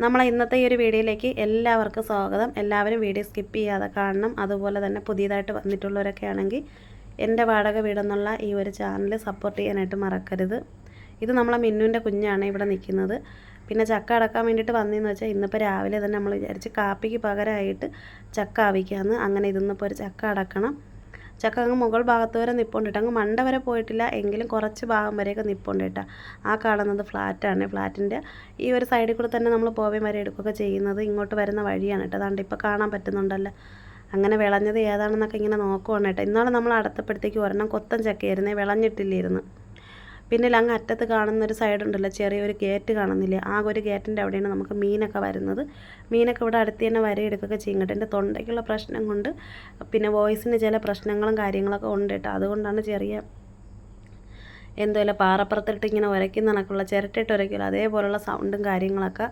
നമ്മളെ ഇന്നത്തെ ഈ ഒരു വീഡിയോയിലേക്ക് എല്ലാവർക്കും സ്വാഗതം. എല്ലാവരും വീഡിയോ സ്കിപ്പ് ചെയ്യാതെ കാണണം. അതുപോലെ തന്നെ പുതിയതായിട്ട് വന്നിട്ടുള്ളവരൊക്കെ ആണെങ്കിൽ എൻ്റെ വാടക വീടെന്നുള്ള ഈ ഒരു ചാനൽ സപ്പോർട്ട് ചെയ്യാനായിട്ട് മറക്കരുത്. ഇത് നമ്മളെ മിന്നുവിൻ്റെ കുഞ്ഞാണ് ഇവിടെ നിൽക്കുന്നത്. പിന്നെ ചക്ക അടക്കാൻ വേണ്ടിയിട്ട് വന്നതെന്ന് വെച്ചാൽ ഇന്നിപ്പോൾ രാവിലെ തന്നെ നമ്മൾ വിചാരിച്ച് കാപ്പിക്ക് പകരമായിട്ട് ചക്ക ആവിക്കാമെന്ന്. അങ്ങനെ ഇതിന്നിപ്പോൾ ഒരു ചക്ക അടക്കണം. ചക്ക അങ്ങ് മുകൾ ഭാഗത്ത് വരെ നിൽപ്പുണ്ട്. അങ്ങ് മണ്ട വരെ പോയിട്ടില്ല, എങ്കിലും കുറച്ച് ഭാഗം വരെയൊക്കെ നിൽപ്പുണ്ട് കേട്ടോ. ആ കാണുന്നത് ഫ്ലാറ്റാണ്. ഫ്ലാറ്റിൻ്റെ ഈ ഒരു സൈഡിൽ കൂടെ തന്നെ നമ്മൾ പോവുകയും വരെ എടുക്കുകയൊക്കെ ചെയ്യുന്നത് ഇങ്ങോട്ട് വരുന്ന വഴിയാണ് കേട്ടോ. അതുകൊണ്ട് ഇപ്പോൾ കാണാൻ പറ്റുന്നുണ്ടല്ലോ. അങ്ങനെ വിളഞ്ഞത് ഏതാണെന്നൊക്കെ ഇങ്ങനെ നോക്കുവാണ് കേട്ടോ. ഇന്നാണ് നമ്മൾ അടുത്തപ്പോഴത്തേക്ക് ഒരെണ്ണം കൊത്തൻ ചക്കയായിരുന്നേ, വിളഞ്ഞിട്ടില്ലായിരുന്നു. പിന്നെ അങ്ങ് അറ്റത്ത് കാണുന്നൊരു സൈഡുണ്ടല്ലോ, ചെറിയൊരു ഗേറ്റ് കാണുന്നില്ലേ, ആ ഒരു ഗേറ്റിൻ്റെ അവിടെയാണ് നമുക്ക് മീനൊക്കെ വരുന്നത്. മീനൊക്കെ ഇവിടെ അടുത്ത് തന്നെ വരയെടുക്കുകയൊക്കെ ചെയ്യും കേട്ടോ. എൻ്റെ തൊണ്ടയ്ക്കുള്ള പ്രശ്നം കൊണ്ട് പിന്നെ വോയിസിന് ചില പ്രശ്നങ്ങളും കാര്യങ്ങളൊക്കെ ഉണ്ട് കേട്ടോ. അതുകൊണ്ടാണ് ചെറിയ എന്തോല്ല പാറപ്പുറത്തിട്ട് ഇങ്ങനെ ഉരയ്ക്കുന്ന കണക്കുള്ള ചിരട്ടിട്ട് ഉരയ്ക്കില്ല അതേപോലുള്ള സൗണ്ടും കാര്യങ്ങളൊക്കെ.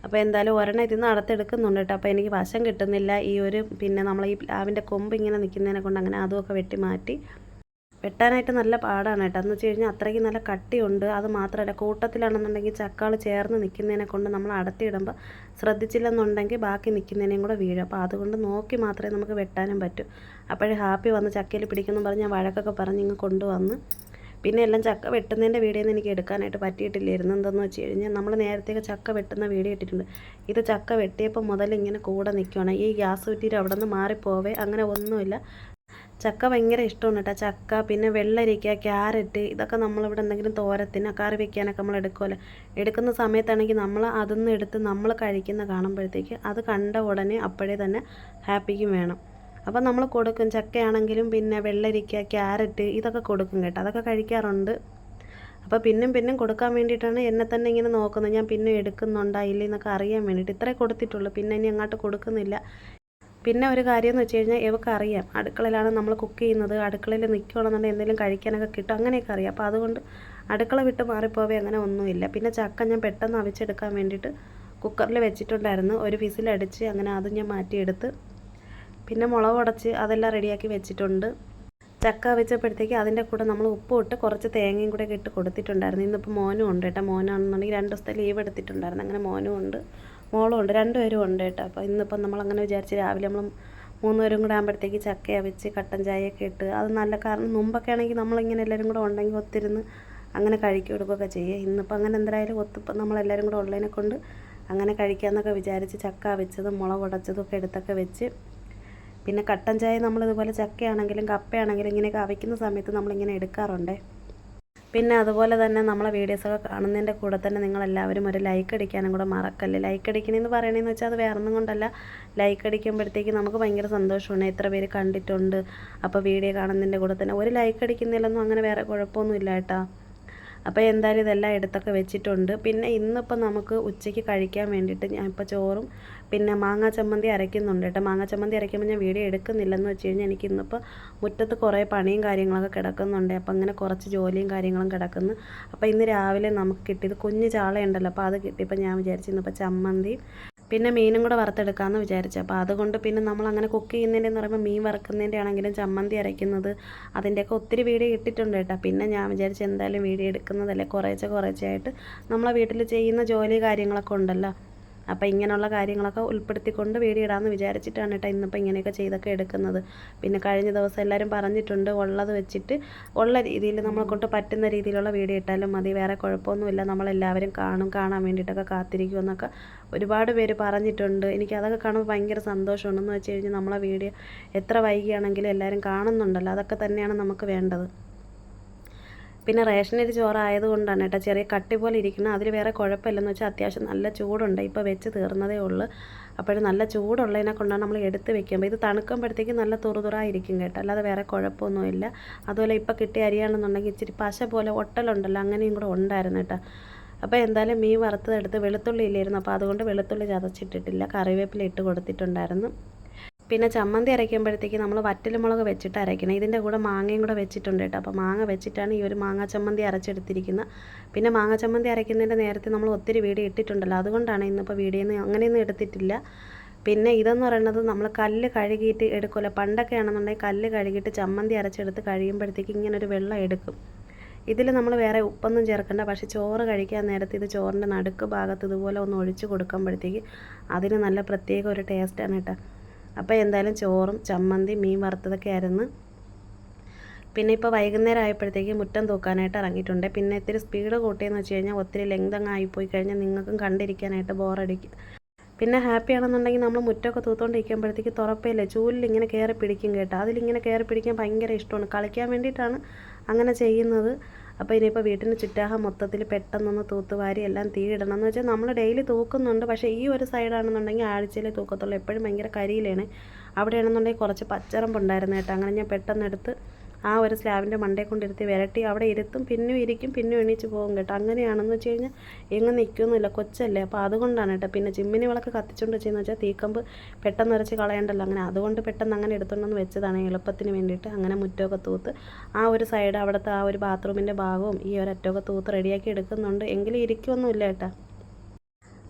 അപ്പോൾ എന്തായാലും ഒരെണ്ണം ഇതിന്ന് അടുത്തെടുക്കുന്നുണ്ട് കേട്ടോ. അപ്പോൾ എനിക്ക് വശം കിട്ടുന്നില്ല. ഈ ഒരു പിന്നെ നമ്മൾ ഈ പ്ലാവിൻ്റെ കൊമ്പ് ഇങ്ങനെ നിൽക്കുന്നതിനെ കൊണ്ട് അങ്ങനെ അതുമൊക്കെ വെട്ടി മാറ്റി. വെട്ടാനായിട്ട് നല്ല പാടാണ് കേട്ടോ. എന്ന് വെച്ച് കഴിഞ്ഞാൽ അത്രയ്ക്ക് നല്ല കട്ടിയുണ്ട്. അത് മാത്രമല്ല കൂട്ടത്തിലാണെന്നുണ്ടെങ്കിൽ ചക്കാൾ ചേർന്ന് നിൽക്കുന്നതിനെ കൊണ്ട് നമ്മൾ അടത്തിയിടുമ്പോൾ ശ്രദ്ധിച്ചില്ലെന്നുണ്ടെങ്കിൽ ബാക്കി നിൽക്കുന്നതിനെയും കൂടെ വീഴും. അപ്പോൾ അതുകൊണ്ട് നോക്കി മാത്രമേ നമുക്ക് വെട്ടാനും പറ്റൂ. അപ്പോഴേ ഹാപ്പി വന്ന് ചക്കയിൽ പിടിക്കുന്നു പറഞ്ഞ് ഞാൻ വഴക്കൊക്കെ പറഞ്ഞ് ഇങ്ങ് കൊണ്ടുവന്ന്. പിന്നെ എല്ലാം ചക്ക വെട്ടുന്നതിൻ്റെ വീഡിയോ ഒന്നും എനിക്ക് എടുക്കാനായിട്ട് പറ്റിയിട്ടില്ലായിരുന്നു. എന്താണെന്ന് വെച്ച് കഴിഞ്ഞാൽ നമ്മൾ നേരത്തെ ചക്ക വെട്ടുന്ന വീഡിയോ ഇട്ടിട്ടുണ്ട്. ഇത് ചക്ക വെട്ടിയപ്പോൾ മുതൽ ഇങ്ങനെ കൂടെ നിൽക്കുകയാണ്. ഈ ഗ്യാസ് കുറ്റിയിൽ അവിടെ നിന്ന് മാറിപ്പോവേ അങ്ങനെ ഒന്നുമില്ല. ചക്ക ഭയങ്കര ഇഷ്ടമാണ് കേട്ടോ. ചക്ക പിന്നെ വെള്ളരിക്ക, ക്യാരറ്റ്, ഇതൊക്കെ നമ്മളിവിടെ എന്തെങ്കിലും തോരത്തിന് കറി വെക്കാനൊക്കെ നമ്മൾ എടുക്കുമല്ലോ. എടുക്കുന്ന സമയത്താണെങ്കിൽ നമ്മൾ അതൊന്നും എടുത്ത് നമ്മൾ കഴിക്കുന്ന കാണുമ്പോഴത്തേക്ക് അത് കണ്ട ഉടനെ അപ്പോഴേ തന്നെ ഹാപ്പിക്കും വേണം. അപ്പം നമ്മൾ കൊടുക്കും. ചക്കയാണെങ്കിലും പിന്നെ വെള്ളരിക്ക, ക്യാരറ്റ് ഇതൊക്കെ കൊടുക്കും കേട്ടോ. അതൊക്കെ കഴിക്കാറുണ്ട്. അപ്പോൾ പിന്നും കൊടുക്കാൻ വേണ്ടിയിട്ടാണ് എന്നെ തന്നെ ഇങ്ങനെ നോക്കുന്നത്. ഞാൻ പിന്നെ എടുക്കുന്നുണ്ടോ ഇല്ല എന്നൊക്കെ അറിയാൻ വേണ്ടിയിട്ട്. ഇത്രേ കൊടുത്തിട്ടുള്ളൂ, പിന്നെ ഇനി അങ്ങോട്ട് കൊടുക്കുന്നില്ല. പിന്നെ ഒരു കാര്യം എന്ന് വെച്ച് കഴിഞ്ഞാൽ ഇവർക്ക് അറിയാം അടുക്കളയിലാണ് നമ്മൾ കുക്ക് ചെയ്യുന്നത്. അടുക്കളയിൽ നിൽക്കുകയാണെന്നുണ്ടെങ്കിൽ എന്തെങ്കിലും കഴിക്കാനൊക്കെ കിട്ടും, അങ്ങനെയൊക്കെ അറിയാം. അപ്പോൾ അതുകൊണ്ട് അടുക്കള വിട്ട് മാറിപ്പോവേ അങ്ങനെ ഒന്നുമില്ല. പിന്നെ ചക്ക ഞാൻ പെട്ടെന്ന് അവിച്ചെടുക്കാൻ വേണ്ടിയിട്ട് കുക്കറിൽ വെച്ചിട്ടുണ്ടായിരുന്നു. ഒരു വിസിലടിച്ച് അങ്ങനെ അത് ഞാൻ മാറ്റിയെടുത്ത് പിന്നെ മുളക് ഉടച്ച് അതെല്ലാം റെഡിയാക്കി വെച്ചിട്ടുണ്ട്. ചക്ക വെച്ചപ്പോഴത്തേക്ക് അതിൻ്റെ കൂടെ നമ്മൾ ഉപ്പ് ഇട്ട് കുറച്ച് തേങ്ങയും കൂടെ ഇട്ട് കൊടുത്തിട്ടുണ്ടായിരുന്നു. ഇന്നിപ്പോൾ മോനും ഉണ്ട് കേട്ടോ. മോനാണെന്നുണ്ടെങ്കിൽ 2 ദിവസത്തെ ലീവ് എടുത്തിട്ടുണ്ടായിരുന്നു. അങ്ങനെ മോനും ഉണ്ട്, മോളും ഉണ്ട്, 2 പേരും ഉണ്ട് കേട്ടോ. അപ്പോൾ ഇന്നിപ്പം നമ്മളങ്ങനെ വിചാരിച്ച് രാവിലെ നമ്മൾ 3 പേരും കൂടെ ആകുമ്പോഴത്തേക്ക് ചക്കയെ വെച്ച് കട്ടൻ ചായയൊക്കെ ഇട്ട് അത് നല്ല. കാരണം മുമ്പൊക്കെ ആണെങ്കിൽ നമ്മളിങ്ങനെ എല്ലാവരും കൂടെ ഉണ്ടെങ്കിൽ ഒത്തിരുന്ന് അങ്ങനെ കഴിക്കുകയൊക്കെ ചെയ്യുക. ഇന്നിപ്പോൾ അങ്ങനെ എന്തായാലും ഒത്തിപ്പം നമ്മളെല്ലാവരും കൂടെ ഉള്ളതിനെ കൊണ്ട് അങ്ങനെ കഴിക്കാമെന്നൊക്കെ വിചാരിച്ച് ചക്ക വെച്ചതും മുളക് ഉടച്ചതും ഒക്കെ എടുത്തൊക്കെ വെച്ച്. പിന്നെ കട്ടൻ ചായ നമ്മളിതുപോലെ ചക്കയാണെങ്കിലും കപ്പയാണെങ്കിലും ഇങ്ങനെയൊക്കെ അവിക്കുന്ന സമയത്ത് നമ്മളിങ്ങനെ എടുക്കാറുണ്ട്. പിന്നെ അതുപോലെ തന്നെ നമ്മളെ വീഡിയോസൊക്കെ കാണുന്നതിൻ്റെ കൂടെ തന്നെ നിങ്ങളെല്ലാവരും ഒരു ലൈക്ക് അടിക്കാനും കൂടെ മറക്കല്ലേ. ലൈക്ക് അടിക്കണമെന്ന് പറയണതെന്ന് വെച്ചാൽ അത് വേറെ ഒന്നും കൊണ്ടല്ല. ലൈക്ക് അടിക്കുമ്പോഴത്തേക്ക് നമുക്ക് ഭയങ്കര സന്തോഷമാണ്. എത്ര പേര് കണ്ടിട്ടുണ്ട്. അപ്പോൾ വീഡിയോ കാണുന്നതിൻ്റെ കൂടെ തന്നെ ഒരു ലൈക്ക് അടിക്കുന്നില്ലെന്നും അങ്ങനെ വേറെ കുഴപ്പമൊന്നുമില്ല കേട്ടോ. അപ്പോൾ എന്തായാലും ഇതെല്ലാം എടുത്തൊക്കെ വെച്ചിട്ടുണ്ട്. പിന്നെ ഇന്നിപ്പോൾ നമുക്ക് ഉച്ചയ്ക്ക് കഴിക്കാൻ വേണ്ടിയിട്ട് ഞാൻ ഇപ്പോൾ ചോറും പിന്നെ മാങ്ങാ ചമ്മന്തി അരയ്ക്കുന്നുണ്ട് കേട്ടോ. മാങ്ങാ ചമ്മന്തി അരയ്ക്കുമ്പോൾ ഞാൻ വീഡിയോ എടുക്കുന്നില്ലെന്ന് വെച്ച് കഴിഞ്ഞാൽ എനിക്ക് ഇന്നിപ്പോൾ മുറ്റത്ത് കുറേ പണിയും കാര്യങ്ങളൊക്കെ കിടക്കുന്നുണ്ട്. അപ്പോൾ അങ്ങനെ കുറച്ച് ജോലിയും കാര്യങ്ങളും കിടക്കുന്നു. അപ്പോൾ ഇന്ന് രാവിലെ നമുക്ക് കിട്ടിയത് കുഞ്ഞ് ചാളയുണ്ടല്ലോ, അപ്പോൾ അത് കിട്ടിയപ്പോൾ ഞാൻ വിചാരിച്ചു ഇന്നിപ്പോൾ ചമ്മന്തി പിന്നെ മീനും കൂടെ വറുത്തെടുക്കാമെന്ന് വിചാരിച്ചു. അപ്പോൾ അതുകൊണ്ട് പിന്നെ നമ്മളങ്ങനെ കുക്ക് ചെയ്യുന്നതിൻ്റെ എന്ന് പറയുമ്പോൾ മീൻ വറുക്കുന്നതിൻ്റെ ആണെങ്കിലും ചമ്മന്തി അരയ്ക്കുന്നത് അതിൻ്റെയൊക്കെ ഒത്തിരി വീഡിയോ ഇട്ടിട്ടുണ്ട് കേട്ടോ. പിന്നെ ഞാൻ വിചാരിച്ചു എന്തായാലും വീഡിയോ എടുക്കുന്നതല്ലേ, കുറേശ്ശെയായിട്ട് നമ്മളെ വീട്ടിൽ ചെയ്യുന്ന ജോലി കാര്യങ്ങളൊക്കെ ഉണ്ടല്ലോ. അപ്പോൾ ഇങ്ങനെയുള്ള കാര്യങ്ങളൊക്കെ ഉൾപ്പെടുത്തിക്കൊണ്ട് വീഡിയോ ഇടാമെന്ന് വിചാരിച്ചിട്ടാണ് കേട്ടോ ഇന്നിപ്പോൾ ഇങ്ങനെയൊക്കെ ചെയ്തൊക്കെ എടുക്കുന്നത്. പിന്നെ കഴിഞ്ഞ ദിവസം എല്ലാവരും പറഞ്ഞിട്ടുണ്ട് ഉള്ളത് വെച്ചിട്ട് ഉള്ള രീതിയിൽ നമ്മളെ കൊണ്ട് പറ്റുന്ന രീതിയിലുള്ള വീഡിയോ ഇട്ടാലും മതി, വേറെ കുഴപ്പമൊന്നുമില്ല, നമ്മളെല്ലാവരും കാണാൻ വേണ്ടിയിട്ടൊക്കെ കാത്തിരിക്കുമെന്നൊക്കെ ഒരുപാട് പേര് പറഞ്ഞിട്ടുണ്ട്. എനിക്ക് അതൊക്കെ കാണുമ്പോൾ ഭയങ്കര സന്തോഷമുണ്ടെന്ന് വെച്ച് കഴിഞ്ഞാൽ നമ്മളെ വീഡിയോ എത്ര വൈകിയാണെങ്കിലും എല്ലാവരും കാണുന്നുണ്ടല്ലോ, അതൊക്കെ തന്നെയാണ് നമുക്ക് വേണ്ടത്. പിന്നെ റേഷനരി ചോറായതുകൊണ്ടാണ് കേട്ടോ ചെറിയ കട്ടി പോലെ ഇരിക്കുന്നത്. അതിൽ വേറെ കുഴപ്പമില്ലെന്ന് വെച്ചാൽ അത്യാവശ്യം നല്ല ചൂടുണ്ട്. ഇപ്പോൾ വെച്ച് തീർന്നതേ ഉള്ളൂ. അപ്പോൾ നല്ല ചൂടുള്ളതിനെ കൊണ്ടാണ് നമ്മൾ എടുത്ത് വെക്കുമ്പോൾ. ഇത് തണുക്കുമ്പോഴത്തേക്കും നല്ല തുറുതുറായിരിക്കും കേട്ടോ, അല്ലാതെ വേറെ കുഴപ്പമൊന്നുമില്ല. അതുപോലെ ഇപ്പോൾ കിട്ടിയ അരിയാണെന്നുണ്ടെങ്കിൽ ഇച്ചിരി പശ പോലെ ഒട്ടലുണ്ടല്ലോ, അങ്ങനെയും കൂടെ ഉണ്ടായിരുന്നു കേട്ടോ. അപ്പോൾ എന്തായാലും മീൻ വറുത്തതെടുത്ത് വെളുത്തുള്ളി ഇല്ലായിരുന്നു, അപ്പോൾ അതുകൊണ്ട് വെളുത്തുള്ളി ചതച്ചിട്ടിട്ടില്ല, കറിവേപ്പില ഇട്ട് കൊടുത്തിട്ടുണ്ടായിരുന്നു. പിന്നെ ചമ്മന്തി അരയ്ക്കുമ്പോഴത്തേക്ക് നമ്മൾ വറ്റൽമുളക് വെച്ചിട്ട് അരയ്ക്കണം. ഇതിൻ്റെ കൂടെ മാങ്ങയും കൂടെ വെച്ചിട്ടുണ്ട് കേട്ടോ. അപ്പോൾ മാങ്ങ വെച്ചിട്ടാണ് ഈ ഒരു മാങ്ങാ ചമ്മന്തി അരച്ചെടുത്തിരിക്കുന്നത്. പിന്നെ മാങ്ങാ ചമ്മന്തി അരയ്ക്കുന്നതിൻ്റെ നേരത്തെ നമ്മൾ ഒത്തിരി വീഡിയോ ഇട്ടിട്ടുണ്ടല്ലോ, അതുകൊണ്ടാണ് ഇന്നിപ്പോൾ വീഡിയോന്ന് അങ്ങനെയൊന്നും എടുത്തിട്ടില്ല. പിന്നെ ഇതെന്ന് പറയുന്നത് നമ്മൾ കല്ല് കഴുകിയിട്ട് എടുക്കുമല്ലോ. പണ്ടൊക്കെ ആണെന്നുണ്ടെങ്കിൽ കല്ല് കഴുകിയിട്ട് ചമ്മന്തി അരച്ചെടുത്ത് കഴിയുമ്പോഴത്തേക്ക് ഇങ്ങനൊരു വെള്ളം എടുക്കും. ഇതിൽ നമ്മൾ വേറെ ഉപ്പൊന്നും ചേർക്കണ്ട. പക്ഷേ ചോറ് കഴിക്കാൻ നേരത്ത് ഇത് ചോറിൻ്റെ നടുക്ക് ഭാഗത്ത് ഇതുപോലെ ഒന്ന് ഒഴിച്ച് കൊടുക്കുമ്പോഴത്തേക്ക് അതിന് നല്ല പ്രത്യേക ഒരു ടേസ്റ്റാണ് കേട്ടോ. അപ്പോൾ എന്തായാലും ചോറും ചമ്മന്തി മീൻ വറുത്തതൊക്കെ ആയിരുന്നു. പിന്നെ ഇപ്പോൾ വൈകുന്നേരം ആയപ്പോഴത്തേക്ക് മുറ്റം തൂക്കാനായിട്ട് ഇറങ്ങിയിട്ടുണ്ട്. പിന്നെ ഇത്തിരി സ്പീഡ് കൂട്ടിയെന്ന് വെച്ച് കഴിഞ്ഞാൽ ഒത്തിരി ലെങ്ത് അങ്ങ് ആയിപ്പോയി കഴിഞ്ഞാൽ നിങ്ങൾക്കും കണ്ടിരിക്കാനായിട്ട് ബോറടിക്കും. പിന്നെ ഹാപ്പി ആണെന്നുണ്ടെങ്കിൽ നമ്മൾ മുറ്റമൊക്കെ തൂത്തുകൊണ്ടിരിക്കുമ്പോഴത്തേക്ക് തുറപ്പയില്ലേ ചൂലിൽ ഇങ്ങനെ കയറി പിടിക്കും കേട്ടോ. അതിലിങ്ങനെ കയറി പിടിക്കാൻ ഭയങ്കര ഇഷ്ടമാണ്. കളിക്കാൻ വേണ്ടിയിട്ടാണ് അങ്ങനെ ചെയ്യുന്നത്. അപ്പോൾ ഇനിയിപ്പോൾ വീട്ടിന് ചുറ്റാഹം മൊത്തത്തിൽ പെട്ടെന്നൊന്ന് തൂത്തുവാരി എല്ലാം തീയിടണം. എന്ന് വെച്ചാൽ നമ്മൾ ഡെയിലി തൂക്കുന്നുണ്ട്. പക്ഷേ ഈ ഒരു സൈഡാണെന്നുണ്ടെങ്കിൽ ആഴ്ചയിലേ തൂക്കത്തുള്ളൂ. എപ്പോഴും ഭയങ്കര കരിയിലാണ്. അവിടെയാണെന്നുണ്ടെങ്കിൽ കുറച്ച് പച്ചറമ്പുണ്ടായിരുന്നു കേട്ടോ. അങ്ങനെ ഞാൻ പെട്ടെന്നെടുത്ത് ആ ഒരു സ്ലാബിൻ്റെ മണ്ടേ കൊണ്ടിരുത്തി വിരട്ടി അവിടെ ഇരുത്തും. പിന്നും ഇരിക്കും, പിന്നും എണീച്ച് പോകും കേട്ടോ. അങ്ങനെയാണെന്ന് വെച്ച് കഴിഞ്ഞാൽ എങ്ങും നിൽക്കൊന്നുമില്ല, കൊച്ചല്ലേ. അപ്പോൾ അതുകൊണ്ടാണ് കേട്ടോ. പിന്നെ ചിമ്മിനി വിളക്ക് കത്തിച്ചുകൊണ്ട് വെച്ചതെന്ന് വെച്ചാൽ തീക്കമ്പ് പെട്ടെന്ന് ഉരച്ച് കളയണ്ടല്ലോ. അങ്ങനെ അതുകൊണ്ട് പെട്ടെന്ന് അങ്ങനെ എടുത്തുകൊണ്ടൊന്ന് വെച്ചതാണ് എളുപ്പത്തിന് വേണ്ടിയിട്ട്. അങ്ങനെ മുറ്റമൊക്കെ തൂത്ത് ആ ഒരു സൈഡ് അവിടുത്തെ ആ ഒരു ബാത്റൂമിൻ്റെ ഭാഗവും ഈ ഒരറ്റമൊക്കെ തൂത്ത് റെഡിയാക്കി എടുക്കുന്നുണ്ട്. എങ്കിലും ഇരിക്കുമൊന്നുമില്ല കേട്ടോ.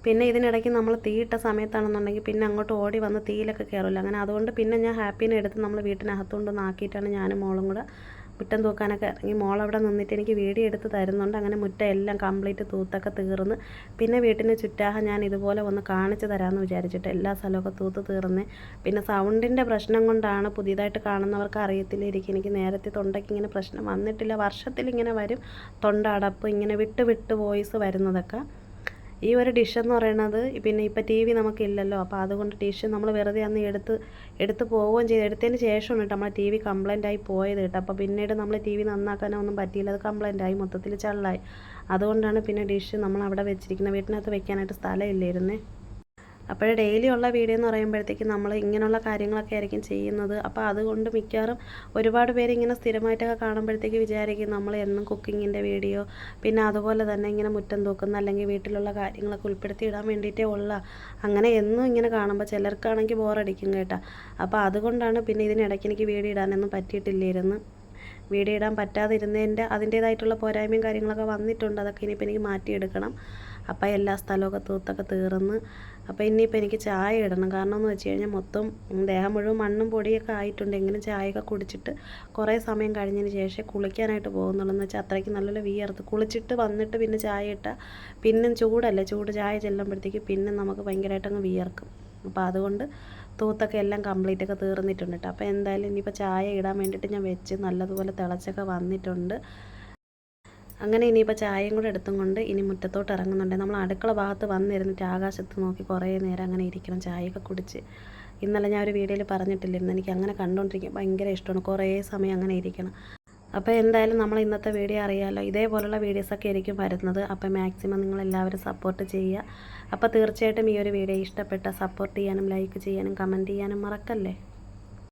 പിന്നെ ഇതിനിടയ്ക്ക് നമ്മൾ തീയിട്ട സമയത്താണെന്നുണ്ടെങ്കിൽ പിന്നെ അങ്ങോട്ട് ഓടി വന്ന് തീയിലൊക്കെ കയറില്ല. അങ്ങനെ അതുകൊണ്ട് പിന്നെ ഞാൻ ഹാപ്പീനെ എടുത്ത് നമ്മൾ വീട്ടിനകത്തുകൊണ്ടൊന്ന് ആക്കിയിട്ടാണ് ഞാനും മോളും കൂടെ മുറ്റം തൂക്കാനൊക്കെ ഇറങ്ങി. മോളവിടെ നിന്നിട്ട് എനിക്ക് വീഡിയോ എടുത്ത് തരുന്നുണ്ട്. അങ്ങനെ മുറ്റം എല്ലാം കംപ്ലീറ്റ് തൂത്തൊക്കെ തീർന്ന് പിന്നെ വീട്ടിന് ചുറ്റാഹ ഞാൻ ഇതുപോലെ ഒന്ന് കാണിച്ചു തരാമെന്ന് വിചാരിച്ചിട്ട് എല്ലാ സ്ഥലമൊക്കെ തൂത്ത് തീർന്ന്. പിന്നെ സൗണ്ടിൻ്റെ പ്രശ്നം കൊണ്ടാണ്, പുതിയതായിട്ട് കാണുന്നവർക്ക് അറിയത്തില്ലായിരിക്കും, എനിക്ക് നേരത്തെ തൊണ്ടയ്ക്ക് ഇങ്ങനെ പ്രശ്നം വന്നിട്ടില്ല. വർഷത്തിലിങ്ങനെ വരും തൊണ്ട അടപ്പ്, ഇങ്ങനെ വിട്ട് വിട്ട് വോയിസ് വരുന്നതൊക്കെ. ഈ ഒരു ഡിഷ് എന്ന് പറയുന്നത് പിന്നെ ഇപ്പോൾ ടി വി നമുക്കില്ലല്ലോ. അപ്പോൾ അതുകൊണ്ട് ഡിഷ് നമ്മൾ വെറുതെ അന്ന് എടുത്ത് പോവുകയും ചെയ്തു. എടുത്തതിന് ശേഷമാണ് കേട്ടോ നമ്മൾ ടി വി കംപ്ലൈൻ്റ് ആയി പോയത് കേട്ടോ. അപ്പോൾ പിന്നീട് നമ്മൾ ടി വി നന്നാക്കാനോ ഒന്നും പറ്റിയില്ല. അത് കംപ്ലൈൻ്റ് ആയി, മൊത്തത്തിൽ ചള്ളായി. അതുകൊണ്ടാണ് പിന്നെ ഡിഷ് നമ്മൾ അവിടെ വെച്ചിരിക്കുന്നത്. വീട്ടിനകത്ത് വെക്കാനായിട്ട് സ്ഥലമില്ലായിരുന്നേ. അപ്പോൾ ഡെയിലി ഉള്ള വീഡിയോ എന്ന് പറയുമ്പോഴത്തേക്കും നമ്മൾ ഇങ്ങനെയുള്ള കാര്യങ്ങളൊക്കെ ആയിരിക്കും ചെയ്യുന്നത്. അപ്പോൾ അതുകൊണ്ട് മിക്കവാറും ഒരുപാട് പേര് ഇങ്ങനെ സ്ഥിരമായിട്ടൊക്കെ കാണുമ്പോഴത്തേക്ക് വിചാരിക്കും നമ്മൾ എന്നും കുക്കിങ്ങിൻ്റെ വീഡിയോ, പിന്നെ അതുപോലെ തന്നെ ഇങ്ങനെ മുറ്റം തൂക്കുന്ന അല്ലെങ്കിൽ വീട്ടിലുള്ള കാര്യങ്ങളൊക്കെ ഉൾപ്പെടുത്തി ഇടാൻ വേണ്ടിയിട്ടേ ഉള്ള. അങ്ങനെ എന്നും ഇങ്ങനെ കാണുമ്പോൾ ചിലർക്കാണെങ്കിൽ ബോറടിക്കും കേട്ടോ. അപ്പോൾ അതുകൊണ്ടാണ് പിന്നെ ഇതിനിടയ്ക്ക് എനിക്ക് വീഡിയോ ഇടാനൊന്നും പറ്റിയിട്ടില്ലായിരുന്നു. വീഡിയോ ഇടാൻ പറ്റാതിരുന്നതിൻ്റെ അതിൻ്റേതായിട്ടുള്ള പോരായ്മയും കാര്യങ്ങളൊക്കെ വന്നിട്ടുണ്ട്. അതൊക്കെ ഇനിയിപ്പോൾ എനിക്ക് മാറ്റിയെടുക്കണം. അപ്പോൾ എല്ലാ സ്ഥലമൊക്കെ തൂത്തൊക്കെ തീർന്ന്. അപ്പോൾ ഇനിയിപ്പോൾ എനിക്ക് ചായ ഇടണം. കാരണം എന്ന് വെച്ച് കഴിഞ്ഞാൽ മൊത്തം ദേഹം മുഴുവൻ മണ്ണും പൊടിയൊക്കെ ആയിട്ടുണ്ട്. എങ്കിലും ചായയൊക്കെ കുടിച്ചിട്ട് കുറേ സമയം കഴിഞ്ഞതിന് ശേഷം കുളിക്കാനായിട്ട് പോകുന്നുള്ളൂ. എന്ന് വെച്ചാൽ അത്രയ്ക്ക് നല്ലൊരു വിയർത്ത് കുളിച്ചിട്ട് വന്നിട്ട് പിന്നെ ചായ ഇട്ടാൽ പിന്നെ ചൂടല്ലേ, ചൂട് ചായ ചെല്ലുമ്പോഴത്തേക്ക് പിന്നെ നമുക്ക് ഭയങ്കരമായിട്ടങ്ങ് വിയർക്കും. അപ്പോൾ അതുകൊണ്ട് തൂത്തൊക്കെ എല്ലാം കംപ്ലീറ്റ് ഒക്കെ തീർന്നിട്ടുണ്ട് കേട്ടോ. അപ്പോൾ എന്തായാലും ഇനിയിപ്പോൾ ചായ ഇടാൻ വേണ്ടിയിട്ട് ഞാൻ വെച്ച് നല്ലതുപോലെ തിളച്ചൊക്കെ വന്നിട്ടുണ്ട്. അങ്ങനെ ഇനിയിപ്പോൾ ചായയും കൂടെ എടുത്തും കൊണ്ട് ഇനി മുറ്റത്തോട്ട് ഇറങ്ങുന്നുണ്ട്. നമ്മൾ അടുക്കള ഭാഗത്ത് വന്നിരുന്നിട്ട് ആകാശത്ത് നോക്കി കുറേ നേരം അങ്ങനെ ഇരിക്കണം ചായയൊക്കെ കുടിച്ച്. ഇന്നലെ ഞാൻ ഒരു വീഡിയോയിൽ പറഞ്ഞിട്ടില്ലായിരുന്നു, എനിക്ക് അങ്ങനെ കണ്ടുകൊണ്ടിരിക്കാൻ ഭയങ്കര ഇഷ്ടമാണ്, കുറേ സമയം അങ്ങനെ ഇരിക്കണം. അപ്പോൾ എന്തായാലും നമ്മൾ ഇന്നത്തെ വീഡിയോ അറിയാമല്ലോ, ഇതേപോലുള്ള വീഡിയോസൊക്കെ ആയിരിക്കും വരുന്നത്. അപ്പോൾ മാക്സിമം നിങ്ങളെല്ലാവരും സപ്പോർട്ട് ചെയ്യുക. അപ്പോൾ തീർച്ചയായിട്ടും ഈ ഒരു വീഡിയോ ഇഷ്ടപ്പെട്ട സപ്പോർട്ട് ചെയ്യാനും ലൈക്ക് ചെയ്യാനും കമൻറ്റ് ചെയ്യാനും മറക്കല്ലേ.